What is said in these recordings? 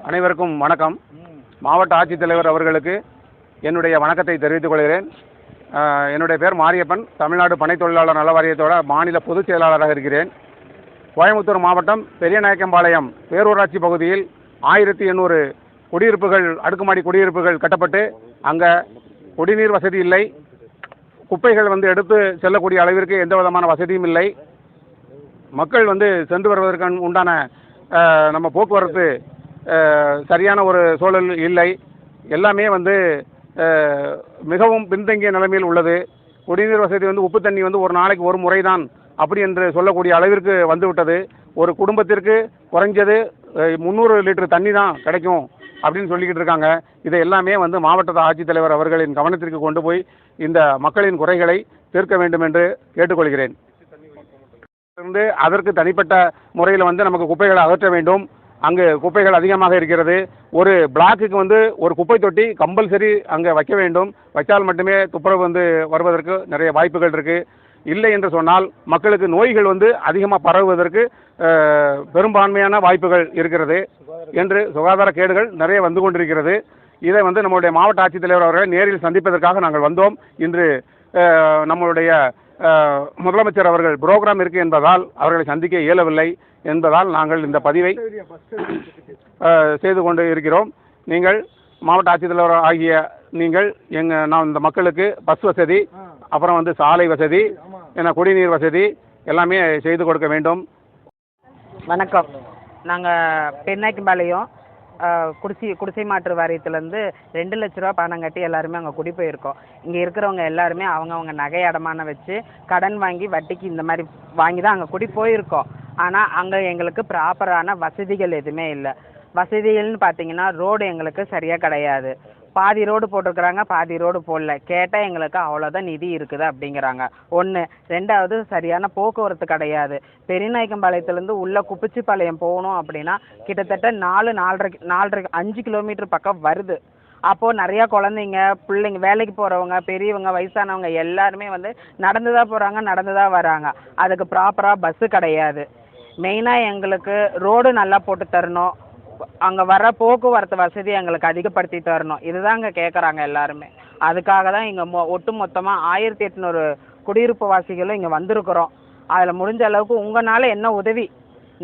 அனைவருக்கும் வணக்கம். மாவட்ட ஆட்சித்தலைவர் அவர்களுக்கு என்னுடைய வணக்கத்தை தெரிவித்துக் கொள்கிறேன். என்னுடைய பேர் மாரியப்பன். தமிழ்நாடு பனை தொழிலாளர் நல வாரியத்தோட மாநில பொதுச் செயலாளராக இருக்கிறேன். கோயம்புத்தூர் மாவட்டம் பெரியநாயக்கம்பாளையம் பேரூராட்சி பகுதியில் 1800 குடியிருப்புகள், அடுக்குமாடி குடியிருப்புகள் கட்டப்பட்டு அங்கே குடிநீர் வசதி இல்லை. குப்பைகள் எடுத்து செல்லக்கூடிய அளவிற்கு எந்த விதமான வசதியும் இல்லை. மக்கள் சென்று வருவதற்கு உண்டான நம்ம போக்குவரத்து சரியான ஒரு சூழல் இல்லை. எல்லாமே மிகவும் பின்தங்கிய நிலைமையில் உள்ளது. குடிநீர் வசதி உப்பு தண்ணி ஒரு நாளைக்கு ஒரு முறை தான் அப்படி என்று சொல்லக்கூடிய அளவிற்கு வந்துவிட்டது. ஒரு குடும்பத்திற்கு குறைஞ்சது 300 லிட்டர் தண்ணி தான் கிடைக்கும் அப்படின்னு சொல்லிக்கிட்டு இருக்காங்க. இதை எல்லாமே மாவட்ட ஆட்சித்தலைவர் அவர்களின் கவனத்திற்கு கொண்டு போய் இந்த மக்களின் குறைகளை தீர்க்க வேண்டும் என்று கேட்டுக்கொள்கிறேன். அதற்கு தனிப்பட்ட முறையில் நமக்கு குப்பைகளை அகற்ற வேண்டும். அங்கு குப்பைகள் அதிகமாக இருக்கிறது. ஒரு பிளாக்குக்கு ஒரு குப்பை தொட்டி கம்பல்சரி அங்கே வைக்க வேண்டும். வைத்தால் மட்டுமே துப்புரவு வருவதற்கு நிறைய வாய்ப்புகள் இருக்குது. இல்லை என்று சொன்னால் மக்களுக்கு நோய்கள் அதிகமாக பரவுவதற்கு பெரும்பான்மையான வாய்ப்புகள் இருக்கிறது என்று சுகாதார கேடுகள் நிறைய வந்து கொண்டிருக்கிறது. இதை நம்மளுடைய மாவட்ட ஆட்சித்தலைவர் அவர்களை நேரில் சந்திப்பதற்காக நாங்கள் வந்தோம். இன்று நம்மளுடைய முதலமைச்சர் அவர்கள் புரோகிராம் இருக்கு என்பதால் அவர்களை சந்திக்க இயலவில்லை என்பதால் நாங்கள் இந்த பதிவை செய்து கொண்டு இருக்கிறோம். நீங்கள் மாவட்ட ஆட்சித்தலைவர் ஆகிய நீங்கள் நான் இந்த மக்களுக்கு பஸ் வசதி, அப்புறம் சாலை வசதி, குடிநீர் வசதி எல்லாமே செய்து கொடுக்க வேண்டும். வணக்கம். நாங்கள் பெரியநாயக்கம்பாளையம் குடிசை மாற்று வாரியத்துலேருந்து 2 லட்ச ரூபா பணம் கட்டி எல்லாருமே அங்கே குடி போயிருக்கோம். இங்கே இருக்கிறவங்க எல்லாருமே அவங்கவுங்க நகை அடமானம் வச்சு கடன் வாங்கி வட்டிக்கு இந்த மாதிரி வாங்கி தான் அங்கே குடி போயிருக்கோம். ஆனால் அங்கே எங்களுக்கு ப்ராப்பரான வசதிகள் எதுவுமே இல்லை. வசதிகள்னு பார்த்தீங்கன்னா ரோடு எங்களுக்கு சரியாக கிடையாது. பாதி ரோடு போட்டிருக்கிறாங்க, பாதி ரோடு போடல. கேட்டால் எங்களுக்கு அவ்வளோதான் நிதி இருக்குது அப்படிங்கிறாங்க. 1. 2வது சரியான போக்குவரத்து கிடையாது. பெரியநாயக்கம்பாளையத்துலேருந்து உள்ள குப்பிச்சிப்பாளையம் போகணும் அப்படின்னா கிட்டத்தட்ட 4.5 5 கிலோமீட்டர் பக்கம் வருது. அப்போது நிறையா குழந்தைங்க, பிள்ளைங்க, வேலைக்கு போகிறவங்க, பெரியவங்க, வயசானவங்க எல்லாருமே நடந்து தான் போகிறாங்க, நடந்து தான் வராங்க. அதுக்கு ப்ராப்பராக பஸ்ஸு கிடையாது. மெயினாக எங்களுக்கு ரோடு நல்லா போட்டு தரணும். அங்கே வர போக்குவரத்து வசதி எங்களுக்கு அதிகப்படுத்தி தரணும். இதுதாங்க கேட்குறாங்க எல்லாருமே. அதுக்காக தான் இங்கே ஒட்டு மொத்தமாக 1800 குடியிருப்பு வாசிகளும் இங்கே வந்திருக்கிறோம். அதில் முடிஞ்ச அளவுக்கு உங்களால் என்ன உதவி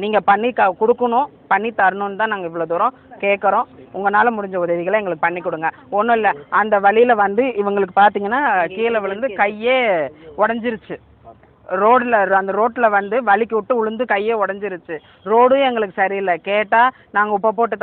நீங்கள் பண்ணி கொடுக்கணும், பண்ணி தரணுன்னு தான் நாங்கள் இவ்வளோ தூரம் கேட்குறோம். உங்களால் முடிஞ்ச உதவிகளை எங்களுக்கு பண்ணி கொடுங்க. ஒன்றும் இல்லை, அந்த வழியில் இவங்களுக்கு பார்த்தீங்கன்னா கீழே விழுந்து கையே உடஞ்சிருச்சு. அந்த ரோட்டில் வலிக்கு விட்டு விழுந்து கையே உடஞ்சிருச்சு. ரோடும் எங்களுக்கு சரியில்லை. கேட்டால் நாங்கள் உப்பை போட்டு